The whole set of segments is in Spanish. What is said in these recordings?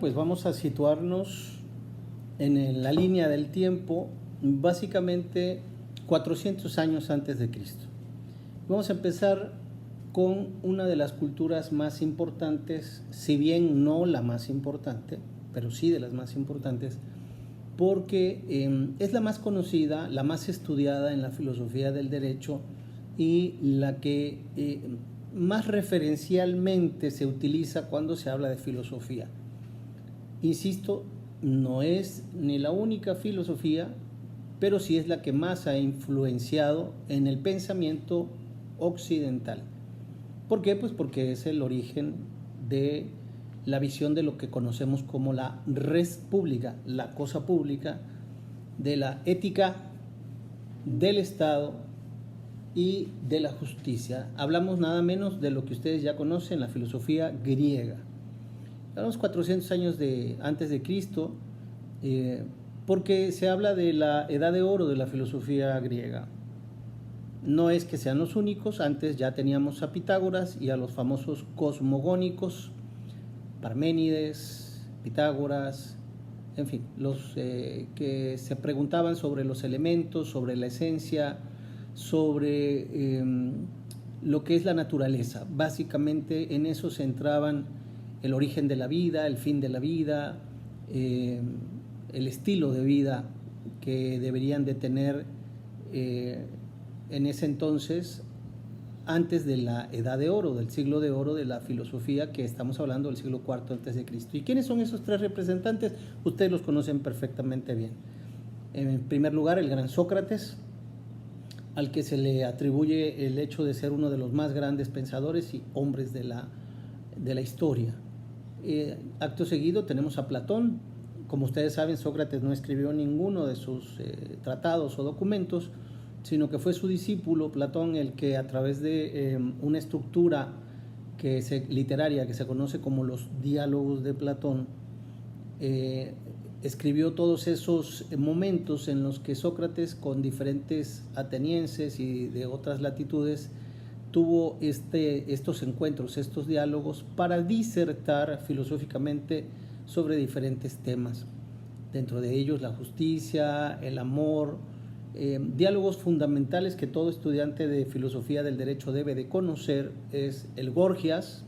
Pues vamos a situarnos en la línea del tiempo, básicamente 400 años antes de Cristo. Vamos a empezar con una de las culturas más importantes, si bien no la más importante, pero sí de las más importantes, porque es la más conocida, la más estudiada en la filosofía del derecho y la que más referencialmente se utiliza cuando se habla de filosofía. Insisto, no es ni la única filosofía, pero sí es la que más ha influenciado en el pensamiento occidental. ¿Por qué? Pues porque es el origen de la visión de lo que conocemos como la res pública, la cosa pública, de la ética, del Estado y de la justicia. Hablamos nada menos de lo que ustedes ya conocen, la filosofía griega. Hablamos 400 años antes de Cristo, porque se habla de la edad de oro de la filosofía griega. No es que sean los únicos, antes ya teníamos a Pitágoras y a los famosos cosmogónicos, Parménides, Pitágoras, en fin, los que se preguntaban sobre los elementos, sobre la esencia, sobre lo que es la naturaleza. Básicamente en eso se centraban el origen de la vida, el fin de la vida, el estilo de vida que deberían de tener en ese entonces, antes de la edad de oro, del siglo de oro de la filosofía, que estamos hablando del siglo IV antes de Cristo. ¿Y quiénes son esos tres representantes? Ustedes los conocen perfectamente bien. En primer lugar, el gran Sócrates, al que se le atribuye el hecho de ser uno de los más grandes pensadores y hombres de la historia. Acto seguido tenemos a Platón. Como ustedes saben, Sócrates no escribió ninguno de sus tratados o documentos, sino que fue su discípulo Platón el que, a través de una estructura literaria que se conoce como los diálogos de Platón, escribió todos esos momentos en los que Sócrates, con diferentes atenienses y de otras latitudes, tuvo estos encuentros, estos diálogos para disertar filosóficamente sobre diferentes temas. Dentro de ellos la justicia, el amor, diálogos fundamentales que todo estudiante de filosofía del derecho debe de conocer es el Gorgias,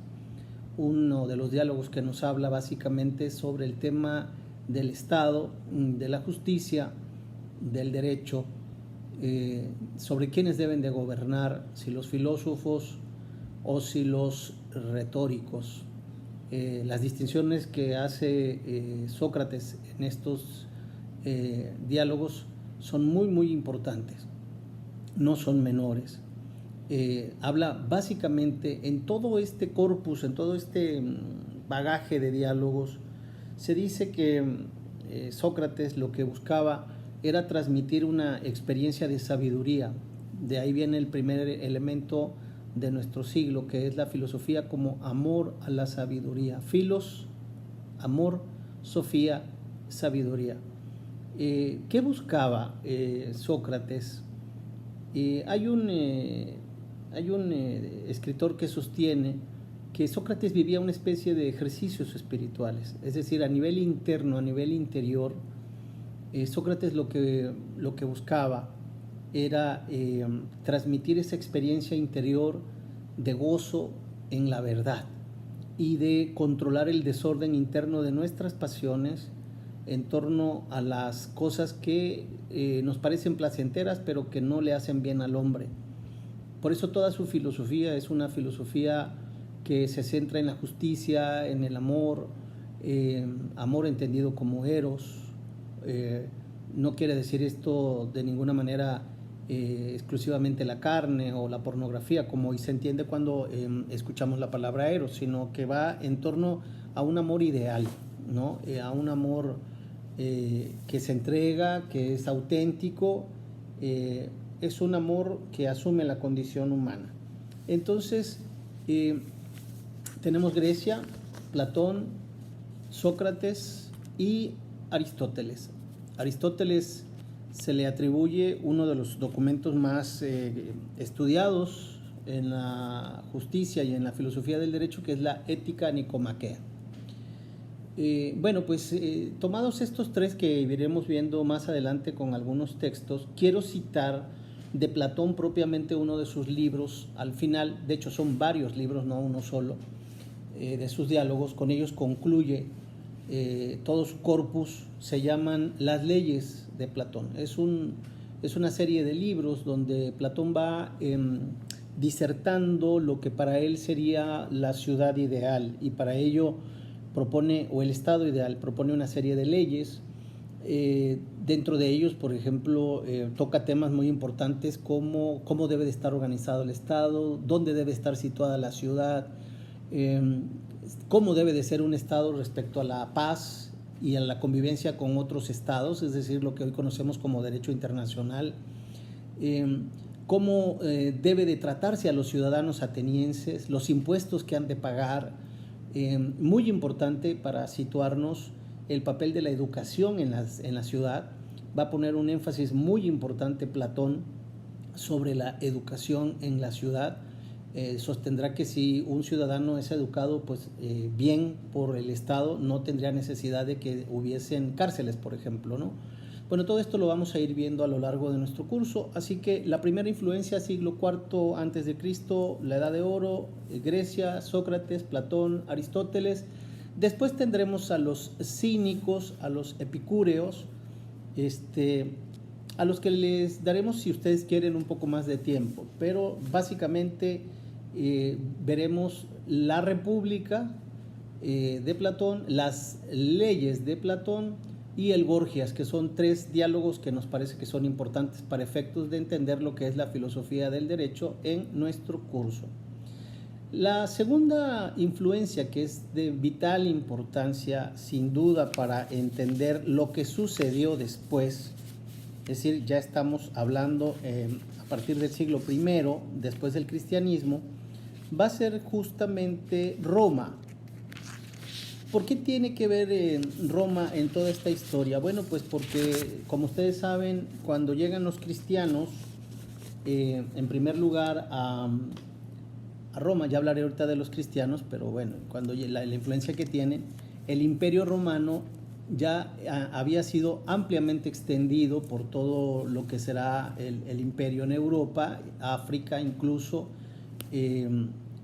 uno de los diálogos que nos habla básicamente sobre el tema del Estado, de la justicia, del derecho, sobre quiénes deben de gobernar, si los filósofos o si los retóricos. Las distinciones que hace Sócrates en estos diálogos son muy importantes, no son menores. Habla básicamente en todo este corpus, en todo este bagaje de diálogos, se dice que Sócrates lo que buscaba era transmitir una experiencia de sabiduría. De ahí viene el primer elemento de nuestro siglo, que es la filosofía como amor a la sabiduría. Filos, amor; sofía, sabiduría. ¿Qué buscaba Sócrates? Hay un escritor que sostiene que Sócrates vivía una especie de ejercicios espirituales, es decir, a nivel interno, a nivel interior. Sócrates lo que buscaba era transmitir esa experiencia interior de gozo en la verdad y de controlar el desorden interno de nuestras pasiones en torno a las cosas que nos parecen placenteras pero que no le hacen bien al hombre. Por eso toda su filosofía es una filosofía que se centra en la justicia, en el amor, amor entendido como eros. No quiere decir esto de ninguna manera exclusivamente la carne o la pornografía, como se entiende cuando escuchamos la palabra eros, sino que va en torno a un amor ideal, ¿no? A un amor que se entrega, que es auténtico, es un amor que asume la condición humana. Entonces, tenemos Grecia, Platón, Sócrates y Aristóteles. Aristóteles se le atribuye uno de los documentos más estudiados en la justicia y en la filosofía del derecho, que es la Ética Nicomaquea. Bueno, pues tomados estos tres que iremos viendo más adelante con algunos textos, quiero citar de Platón propiamente uno de sus libros al final. De hecho son varios libros, no uno solo, de sus diálogos. Con ellos concluye todo su corpus. Se llaman Las leyes de Platón. Es una serie de libros donde Platón va disertando lo que para él sería la ciudad ideal, y para ello propone, o el estado ideal, propone una serie de leyes. Dentro de ellos, por ejemplo, toca temas muy importantes como cómo debe de estar organizado el estado, dónde debe estar situada la ciudad, cómo debe de ser un estado respecto a la paz y a la convivencia con otros estados, es decir, lo que hoy conocemos como derecho internacional, cómo debe de tratarse a los ciudadanos atenienses, los impuestos que han de pagar. Muy importante para situarnos el papel de la educación en la ciudad. Va a poner un énfasis muy importante Platón sobre la educación en la ciudad. Sostendrá que si un ciudadano es educado pues bien por el Estado, no tendría necesidad de que hubiesen cárceles, por ejemplo, ¿no? Bueno, todo esto lo vamos a ir viendo a lo largo de nuestro curso. Así que la primera influencia, siglo IV antes de Cristo, la Edad de Oro, Grecia, Sócrates, Platón, Aristóteles. Después tendremos a los cínicos, a los epicúreos, a los que les daremos, si ustedes quieren, un poco más de tiempo. Pero básicamente veremos la República de Platón, las leyes de Platón y el Gorgias, que son tres diálogos que nos parece que son importantes para efectos de entender lo que es la filosofía del derecho en nuestro curso. La segunda influencia, que es de vital importancia sin duda para entender lo que sucedió después, es decir, ya estamos hablando a partir del siglo I, después del cristianismo, va a ser justamente Roma. ¿Por qué tiene que ver Roma en toda esta historia? Bueno, pues porque, como ustedes saben, cuando llegan los cristianos, en primer lugar a Roma, ya hablaré ahorita de los cristianos, pero bueno, cuando la influencia que tienen, el Imperio Romano ya había sido ampliamente extendido por todo lo que será el imperio en Europa, África incluso,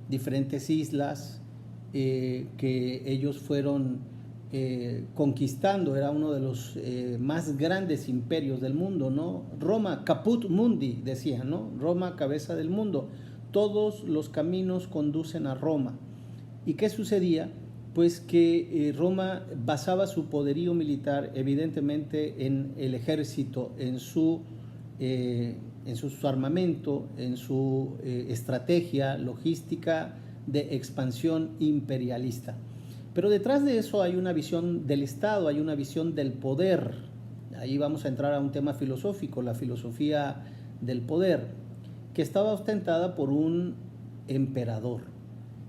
diferentes islas, que ellos fueron conquistando. Era uno de los más grandes imperios del mundo, ¿no? Roma, caput mundi, decía, ¿no? Roma, cabeza del mundo. Todos los caminos conducen a Roma. ¿Y qué sucedía? Pues que Roma basaba su poderío militar evidentemente en el ejército, en su armamento, en su estrategia logística de expansión imperialista. Pero detrás de eso hay una visión del Estado, hay una visión del poder. Ahí vamos a entrar a un tema filosófico, la filosofía del poder, que estaba ostentada por un emperador.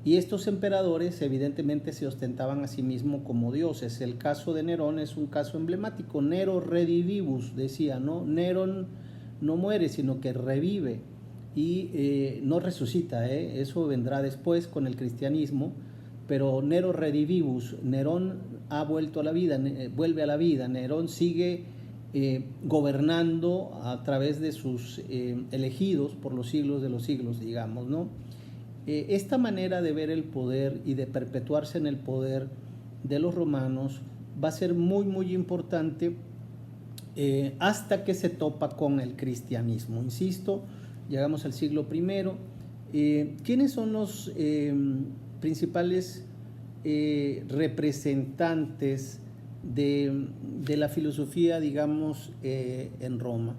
Y estos emperadores evidentemente se ostentaban a sí mismos como dioses. El caso de Nerón es un caso emblemático. Nero redivivus, decía, ¿no? Nerón no muere, sino que revive. Y no resucita, eso vendrá después con el cristianismo, pero Nero redivivus, Nerón ha vuelto a la vida, vuelve a la vida. Nerón sigue gobernando a través de sus elegidos por los siglos de los siglos, digamos, ¿no? Esta manera de ver el poder y de perpetuarse en el poder de los romanos va a ser muy, muy importante hasta que se topa con el cristianismo. Insisto, llegamos al siglo I. ¿Quiénes son los principales representantes de la filosofía, digamos, en Roma?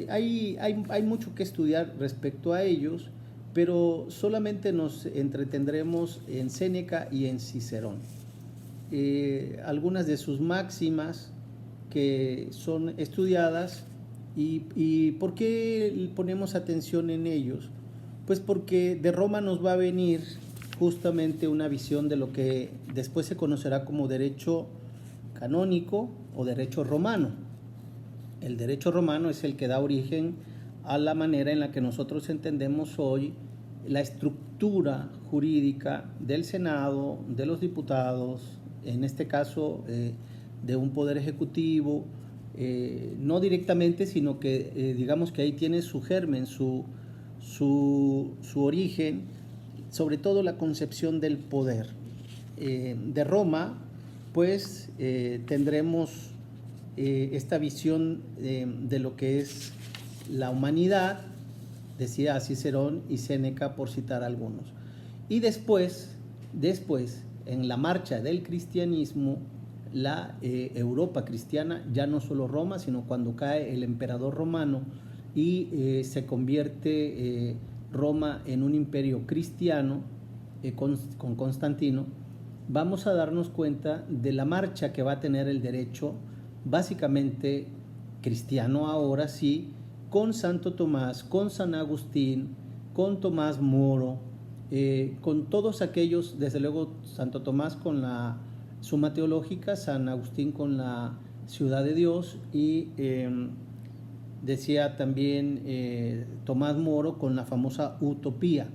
Hay mucho que estudiar respecto a ellos, pero solamente nos entretendremos en Séneca y en Cicerón. Algunas de sus máximas que son estudiadas. ¿Y por qué ponemos atención en ellos? Pues porque de Roma nos va a venir justamente una visión de lo que después se conocerá como derecho canónico o derecho romano. El derecho romano es el que da origen a la manera en la que nosotros entendemos hoy la estructura jurídica del Senado, de los diputados, en este caso de un poder ejecutivo, no directamente, sino que digamos que ahí tiene su germen, su origen, sobre todo la concepción del poder. De Roma, pues tendremos esta visión de lo que es la humanidad, decía Cicerón y Séneca, por citar algunos. Y después, en la marcha del cristianismo, la Europa cristiana, ya no solo Roma, sino cuando cae el emperador romano y se convierte Roma en un imperio cristiano con Constantino, vamos a darnos cuenta de la marcha que va a tener el derecho, básicamente cristiano ahora sí, con Santo Tomás, con San Agustín, con Tomás Moro, con todos aquellos, desde luego Santo Tomás con la Suma Teológica, San Agustín con la Ciudad de Dios y decía también Tomás Moro con la famosa Utopía.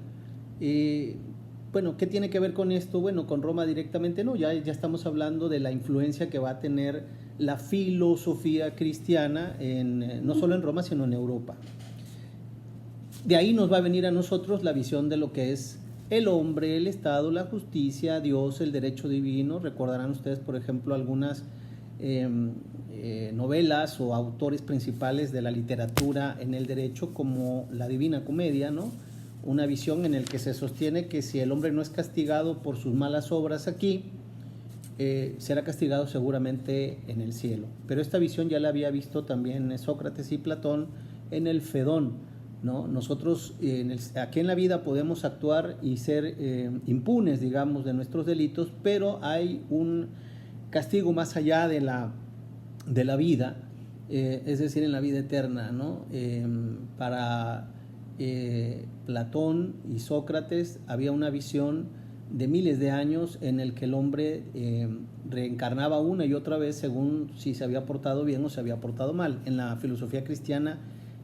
Bueno, ¿qué tiene que ver con esto? Bueno, con Roma directamente no, ya estamos hablando de la influencia que va a tener la filosofía cristiana no solo en Roma, sino en Europa. De ahí nos va a venir a nosotros la visión de lo que es el hombre, el Estado, la justicia, Dios, el derecho divino. Recordarán ustedes, por ejemplo, algunas novelas o autores principales de la literatura en el derecho, como la Divina Comedia, ¿no? Una visión en la que se sostiene que si el hombre no es castigado por sus malas obras aquí, será castigado seguramente en el cielo. Pero esta visión ya la había visto también Sócrates y Platón en el Fedón, ¿no? Nosotros aquí en la vida podemos actuar y ser impunes, digamos, de nuestros delitos, pero hay un castigo más allá de la vida, es decir, en la vida eterna, ¿no? Para Platón y Sócrates había una visión de miles de años en el que el hombre reencarnaba una y otra vez según si se había portado bien o se había portado mal. En la filosofía cristiana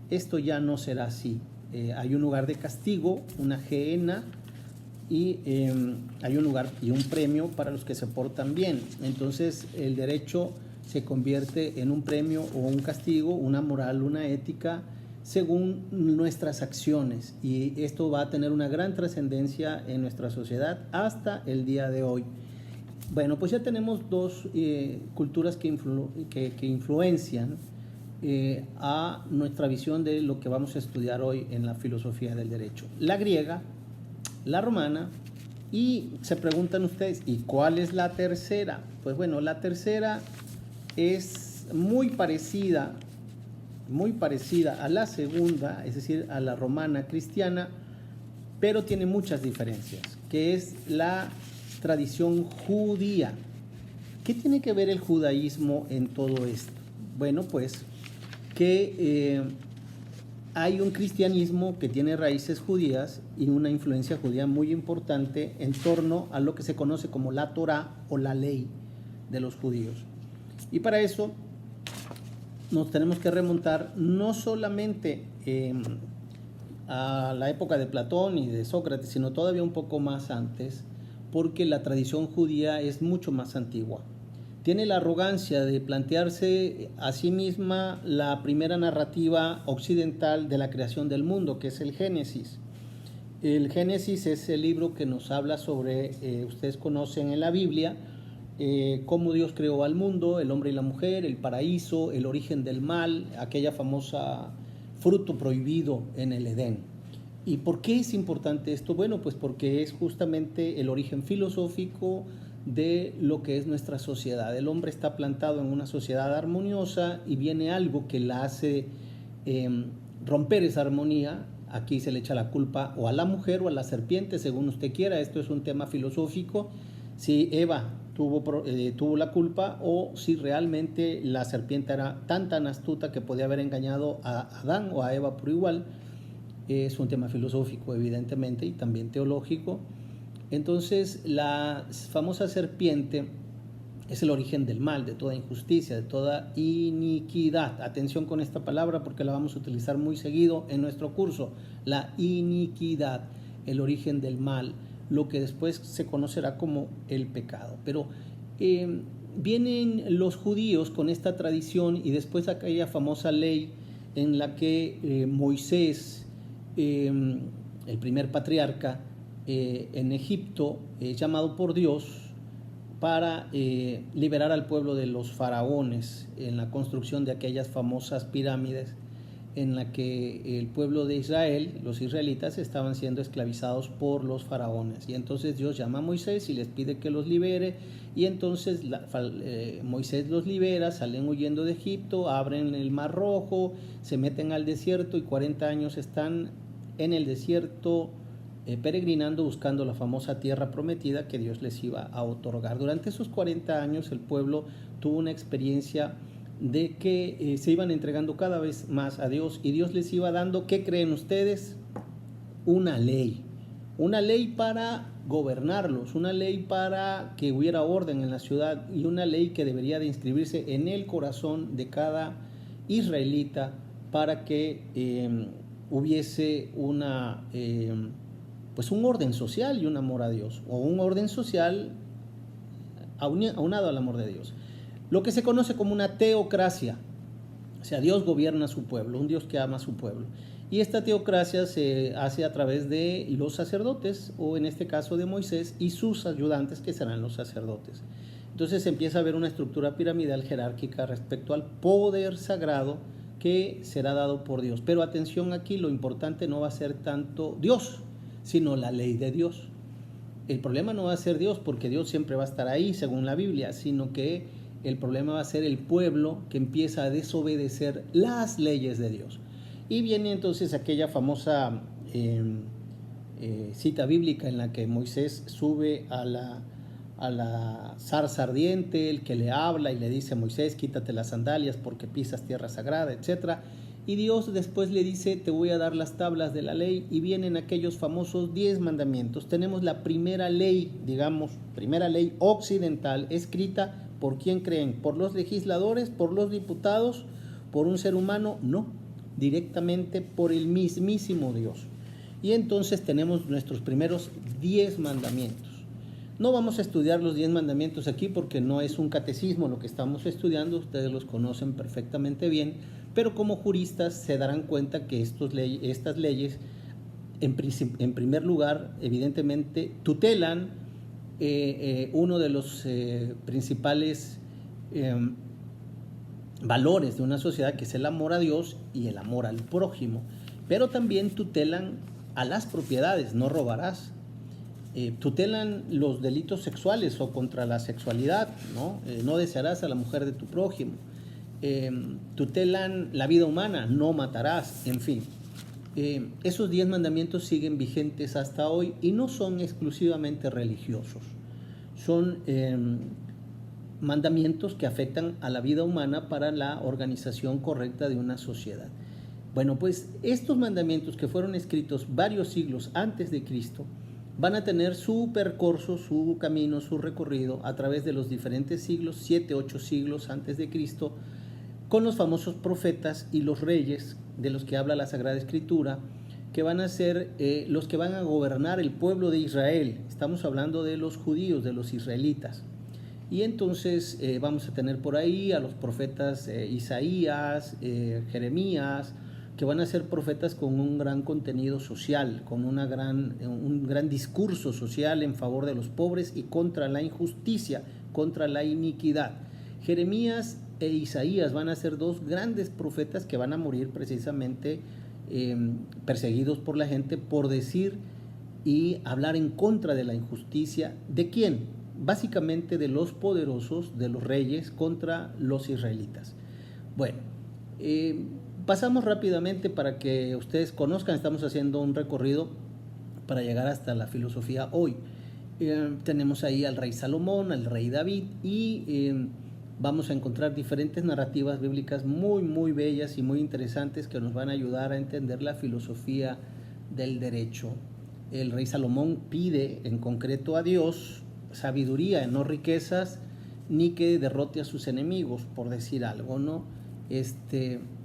esto ya no será así. Hay un lugar de castigo, una gehenna, y hay un lugar y un premio para los que se portan bien. Entonces el derecho se convierte en un premio o un castigo, una moral, una ética, según nuestras acciones, y esto va a tener una gran trascendencia en nuestra sociedad hasta el día de hoy. Bueno, pues ya tenemos dos culturas que influencian a nuestra visión de lo que vamos a estudiar hoy en la filosofía del derecho. La griega, la romana, y se preguntan ustedes, ¿y cuál es la tercera? Pues bueno, la tercera es muy parecida a la segunda, es decir, a la romana cristiana, pero tiene muchas diferencias, que es la tradición judía. ¿Qué tiene que ver el judaísmo en todo esto? Bueno, pues que hay un cristianismo que tiene raíces judías y una influencia judía muy importante en torno a lo que se conoce como la Torá o la ley de los judíos. Y para eso nos tenemos que remontar no solamente a la época de Platón y de Sócrates, sino todavía un poco más antes, porque la tradición judía es mucho más antigua. Tiene la arrogancia de plantearse a sí misma la primera narrativa occidental de la creación del mundo, que es el Génesis. El Génesis es el libro que nos habla sobre, ustedes conocen en la Biblia, cómo Dios creó al mundo, el hombre y la mujer, el paraíso, el origen del mal, aquella famosa fruto prohibido en el Edén. ¿Y por qué es importante esto? Bueno, pues porque es justamente el origen filosófico de lo que es nuestra sociedad. El hombre está plantado en una sociedad armoniosa y viene algo que la hace romper esa armonía. Aquí se le echa la culpa o a la mujer o a la serpiente, según usted quiera. Esto es un tema filosófico. Si Eva tuvo la culpa o si realmente la serpiente era tan astuta que podía haber engañado a Adán o a Eva por igual. Es un tema filosófico, evidentemente, y también teológico. Entonces, la famosa serpiente es el origen del mal, de toda injusticia, de toda iniquidad. Atención con esta palabra porque la vamos a utilizar muy seguido en nuestro curso, la iniquidad. el origen del mal, lo que después se conocerá como el pecado. Pero vienen los judíos con esta tradición y después aquella famosa ley en la que Moisés, el primer patriarca en Egipto, llamado por Dios para liberar al pueblo de los faraones en la construcción de aquellas famosas pirámides en la que el pueblo de Israel, los israelitas, estaban siendo esclavizados por los faraones. Y entonces Dios llama a Moisés y les pide que los libere, y entonces Moisés los libera, salen huyendo de Egipto, abren el Mar Rojo, se meten al desierto y 40 años están en el desierto peregrinando, buscando la famosa tierra prometida que Dios les iba a otorgar. Durante esos 40 años el pueblo tuvo una experiencia de que se iban entregando cada vez más a Dios, y Dios les iba dando, ¿qué creen ustedes? Una ley para gobernarlos, una ley para que hubiera orden en la ciudad, y una ley que debería de inscribirse en el corazón de cada israelita para que hubiese pues un orden social y un amor a Dios, o un orden social aunado al amor de Dios. Lo que se conoce como una teocracia, o sea, Dios gobierna a su pueblo, un Dios que ama a su pueblo. Y esta teocracia se hace a través de los sacerdotes, o en este caso de Moisés y sus ayudantes, que serán los sacerdotes. Entonces se empieza a ver una estructura piramidal jerárquica respecto al poder sagrado que será dado por Dios. Pero atención aquí, lo importante no va a ser tanto Dios, sino la ley de Dios. El problema no va a ser Dios, porque Dios siempre va a estar ahí, según la Biblia, sino que el problema va a ser el pueblo que empieza a desobedecer las leyes de Dios. Y viene entonces aquella famosa cita bíblica en la que Moisés sube a la zarza ardiente, el que le habla y le dice a Moisés, quítate las sandalias porque pisas tierra sagrada, etc. Y Dios después le dice, te voy a dar las tablas de la ley, y vienen aquellos famosos 10 mandamientos. Tenemos la primera ley, primera ley occidental, escrita. ¿Por quién creen? ¿Por los legisladores? ¿Por los diputados? ¿Por un ser humano? No, directamente por el mismísimo Dios. Y entonces tenemos nuestros primeros 10 mandamientos. No vamos a estudiar los 10 mandamientos aquí porque no es un catecismo lo que estamos estudiando, ustedes los conocen perfectamente bien, pero como juristas se darán cuenta que estas leyes, en primer lugar, evidentemente, tutelan uno de los principales valores de una sociedad, que es el amor a Dios y el amor al prójimo, pero también tutelan a las propiedades, no robarás, tutelan los delitos sexuales o contra la sexualidad, no desearás a la mujer de tu prójimo, tutelan la vida humana, no matarás, en fin. Esos 10 mandamientos siguen vigentes hasta hoy y no son exclusivamente religiosos. Son mandamientos que afectan a la vida humana para la organización correcta de una sociedad. Bueno, pues estos mandamientos, que fueron escritos varios siglos antes de Cristo, van a tener su percurso, su camino, su recorrido a través de los diferentes siglos, 7, 8 siglos antes de Cristo, con los famosos profetas y los reyes de los que habla la Sagrada Escritura, que van a ser los que van a gobernar el pueblo de Israel. Estamos hablando de los judíos, de los israelitas. Y entonces vamos a tener por ahí a los profetas Isaías, Jeremías, que van a ser profetas con un gran contenido social, con un gran discurso social en favor de los pobres y contra la injusticia, contra la iniquidad. Jeremías e Isaías van a ser 2 grandes profetas que van a morir precisamente perseguidos por la gente por decir y hablar en contra de la injusticia. ¿De quién? Básicamente de los poderosos, de los reyes, contra los israelitas. Bueno, pasamos rápidamente para que ustedes conozcan, estamos haciendo un recorrido para llegar hasta la filosofía hoy. Tenemos ahí al rey Salomón, al rey David, y vamos a encontrar diferentes narrativas bíblicas muy, muy bellas y muy interesantes que nos van a ayudar a entender la filosofía del derecho. El rey Salomón pide en concreto a Dios sabiduría, no riquezas, ni que derrote a sus enemigos, por decir algo, ¿no?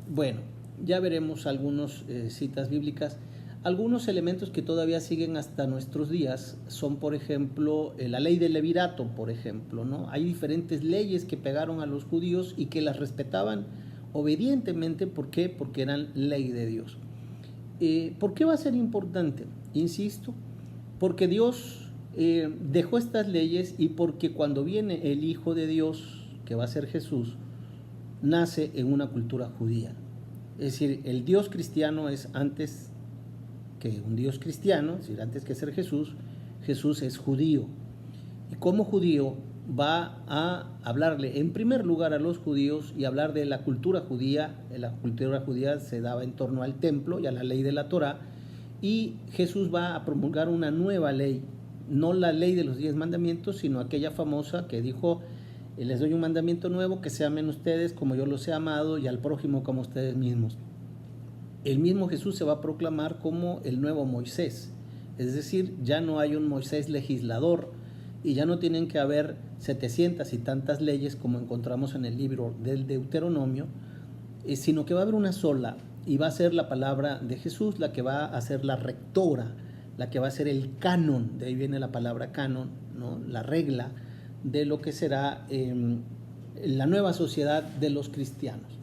Bueno, ya veremos algunas citas bíblicas. Algunos elementos que todavía siguen hasta nuestros días son, por ejemplo, la ley del levirato, por ejemplo, ¿no? Hay diferentes leyes que pegaron a los judíos y que las respetaban obedientemente. ¿Por qué? Porque eran ley de Dios. ¿Por qué va a ser importante? Insisto, porque Dios dejó estas leyes y porque cuando viene el Hijo de Dios, que va a ser Jesús, nace en una cultura judía. Es decir, el Dios cristiano es antes que un Dios cristiano, es decir, antes que ser Jesús, Jesús es judío. Y como judío va a hablarle en primer lugar a los judíos y hablar de la cultura judía. La cultura judía se daba en torno al templo y a la ley de la Torá, y Jesús va a promulgar una nueva ley, no la ley de los 10 mandamientos, sino aquella famosa que dijo: les doy un mandamiento nuevo, que se amen ustedes como yo los he amado, y al prójimo como ustedes mismos. El mismo Jesús se va a proclamar como el nuevo Moisés, es decir, ya no hay un Moisés legislador y ya no tienen que haber 700 y tantas leyes como encontramos en el libro del Deuteronomio, sino que va a haber una sola, y va a ser la palabra de Jesús la que va a ser la rectora, la que va a ser el canon, de ahí viene la palabra canon, ¿no? La regla de lo que será la nueva sociedad de los cristianos.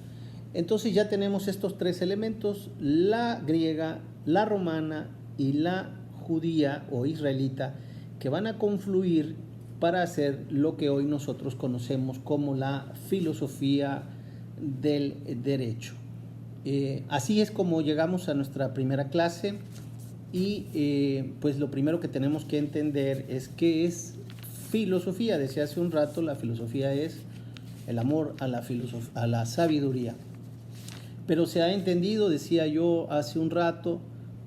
Entonces ya tenemos estos tres elementos: la griega, la romana y la judía o israelita, que van a confluir para hacer lo que hoy nosotros conocemos como la filosofía del derecho. Así es como llegamos a nuestra primera clase, y pues lo primero que tenemos que entender es qué es filosofía. Decía hace un rato, la filosofía es el amor a la sabiduría. Pero se ha entendido, decía yo hace un rato,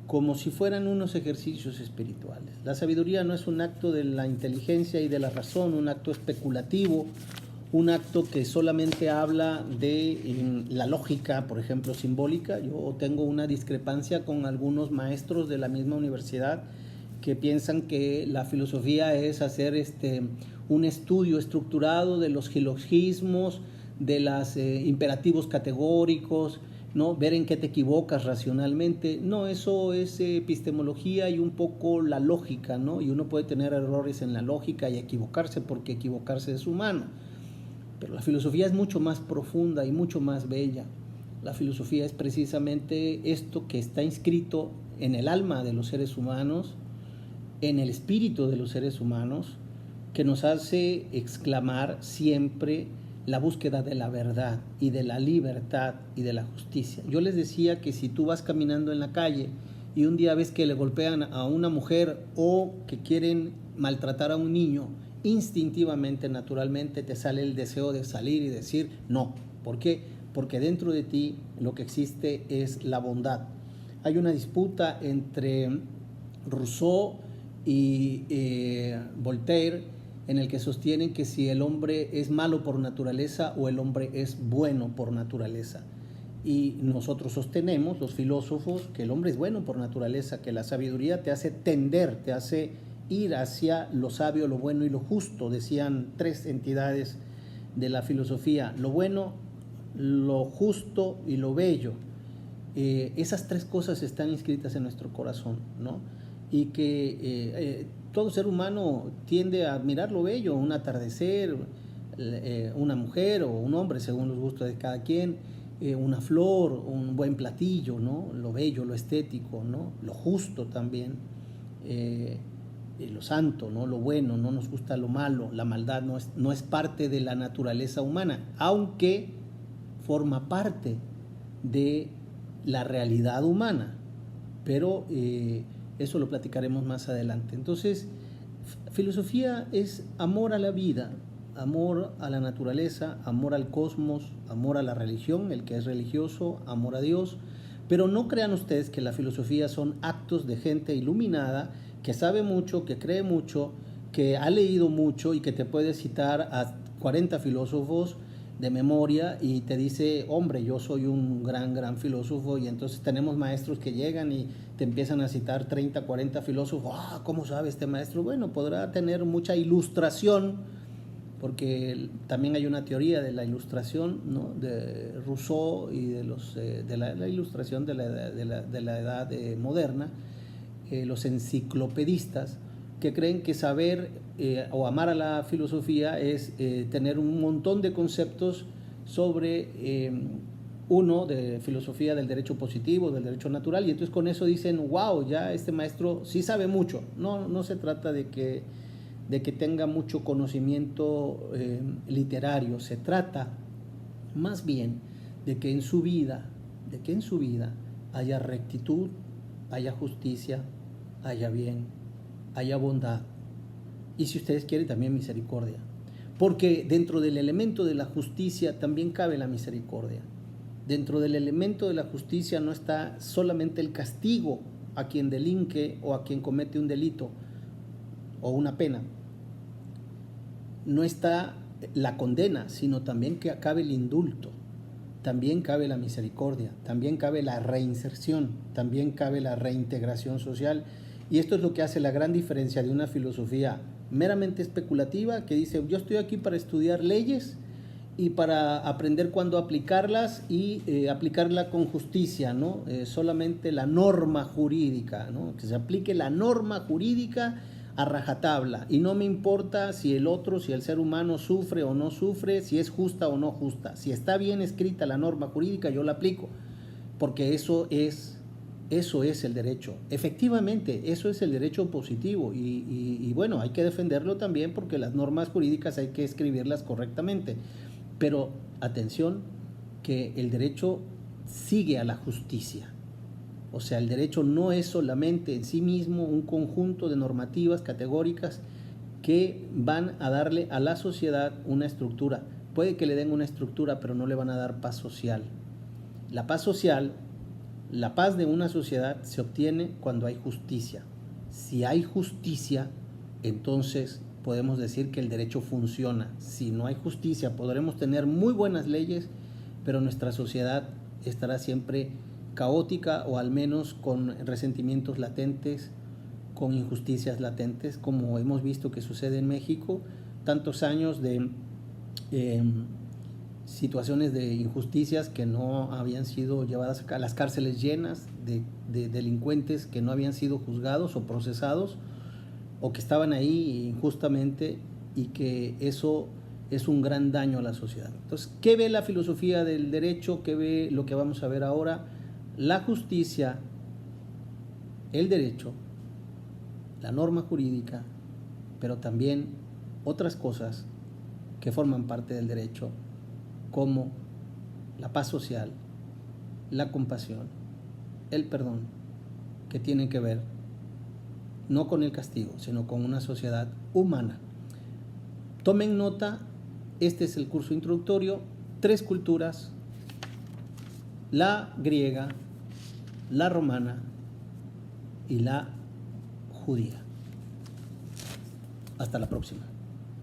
como si fueran unos ejercicios espirituales. La sabiduría no es un acto de la inteligencia y de la razón, un acto especulativo, un acto que solamente habla de la lógica, por ejemplo, simbólica. Yo tengo una discrepancia con algunos maestros de la misma universidad que piensan que la filosofía es hacer un estudio estructurado de los silogismos, de los imperativos categóricos, ¿no? Ver en qué te equivocas racionalmente. No, eso es epistemología y un poco la lógica, ¿no? Y uno puede tener errores en la lógica y equivocarse, porque equivocarse es humano. Pero la filosofía es mucho más profunda y mucho más bella. La filosofía es precisamente esto que está inscrito en el alma de los seres humanos, en el espíritu de los seres humanos, que nos hace exclamar siempre la búsqueda de la verdad y de la libertad y de la justicia. Yo les decía que si tú vas caminando en la calle y un día ves que le golpean a una mujer o que quieren maltratar a un niño, instintivamente, naturalmente, te sale el deseo de salir y decir no. ¿Por qué? Porque dentro de ti lo que existe es la bondad. Hay una disputa entre Rousseau y Voltaire, en el que sostienen que si el hombre es malo por naturaleza o el hombre es bueno por naturaleza. Y nosotros sostenemos, los filósofos, que el hombre es bueno por naturaleza, que la sabiduría te hace tender, te hace ir hacia lo sabio, lo bueno y lo justo. Decían tres entidades de la filosofía: lo bueno, lo justo y lo bello. Esas tres cosas están inscritas en nuestro corazón, ¿no? Y que todo ser humano tiende a admirar lo bello, un atardecer, una mujer o un hombre, según los gustos de cada quien, una flor, un buen platillo, ¿no? Lo bello, lo estético, ¿no? Lo justo también, lo santo, ¿no? Lo bueno. No nos gusta lo malo. La maldad no es parte de la naturaleza humana, aunque forma parte de la realidad humana, pero eso lo platicaremos más adelante. Entonces, filosofía es amor a la vida, amor a la naturaleza, amor al cosmos, amor a la religión, el que es religioso, amor a Dios. Pero no crean ustedes que la filosofía son actos de gente iluminada, que sabe mucho, que cree mucho, que ha leído mucho y que te puede citar a 40 filósofos de memoria y te dice: hombre, yo soy un gran filósofo. Y entonces tenemos maestros que llegan y te empiezan a citar 30, 40 filósofos. ¿Cómo sabe este maestro? Bueno, podrá tener mucha ilustración porque también hay una teoría de la ilustración, ¿no?, de Rousseau y de la ilustración de la edad moderna, los enciclopedistas, que creen que saber o amar a la filosofía es tener un montón de conceptos sobre uno, de filosofía del derecho positivo, del derecho natural, y entonces con eso dicen, wow, ya este maestro sí sabe mucho. No se trata de que tenga mucho conocimiento literario, se trata más bien de que en su vida haya rectitud, haya justicia, haya bien, haya bondad, y si ustedes quieren también misericordia, porque dentro del elemento de la justicia también cabe la misericordia. Dentro del elemento de la justicia no está solamente el castigo a quien delinque o a quien comete un delito o una pena, no está la condena, sino también que cabe el indulto, también cabe la misericordia, también cabe la reinserción, también cabe la reintegración social. Y esto es lo que hace la gran diferencia de una filosofía meramente especulativa, que dice, yo estoy aquí para estudiar leyes y para aprender cuándo aplicarlas y aplicarla con justicia, ¿no? Solamente la norma jurídica, ¿no? Que se aplique la norma jurídica a rajatabla, y no me importa si el ser humano sufre o no sufre, si es justa o no justa. Si está bien escrita la norma jurídica, yo la aplico, porque eso es el derecho. Efectivamente, eso es el derecho positivo, y bueno, hay que defenderlo también, porque las normas jurídicas hay que escribirlas correctamente. Pero atención, que el derecho sigue a la justicia. O sea, el derecho no es solamente en sí mismo un conjunto de normativas categóricas que van a darle a la sociedad una estructura. Puede que le den una estructura, pero no le van a dar paz social. La paz social, la paz de una sociedad se obtiene cuando hay justicia. Si hay justicia, entonces podemos decir que el derecho funciona. Si no hay justicia, podremos tener muy buenas leyes, pero nuestra sociedad estará siempre caótica, o al menos con resentimientos latentes, con injusticias latentes, como hemos visto que sucede en México. Tantos años de situaciones de injusticias que no habían sido llevadas a las cárceles llenas de delincuentes que no habían sido juzgados o procesados, o que estaban ahí injustamente, y que eso es un gran daño a la sociedad. Entonces, ¿qué ve la filosofía del derecho? ¿Qué ve lo que vamos a ver ahora? La justicia, el derecho, la norma jurídica, pero también otras cosas que forman parte del derecho, como la paz social, la compasión, el perdón, que tienen que ver no con el castigo, sino con una sociedad humana. Tomen nota, este es el curso introductorio, 3 culturas: la griega, la romana y la judía. Hasta la próxima.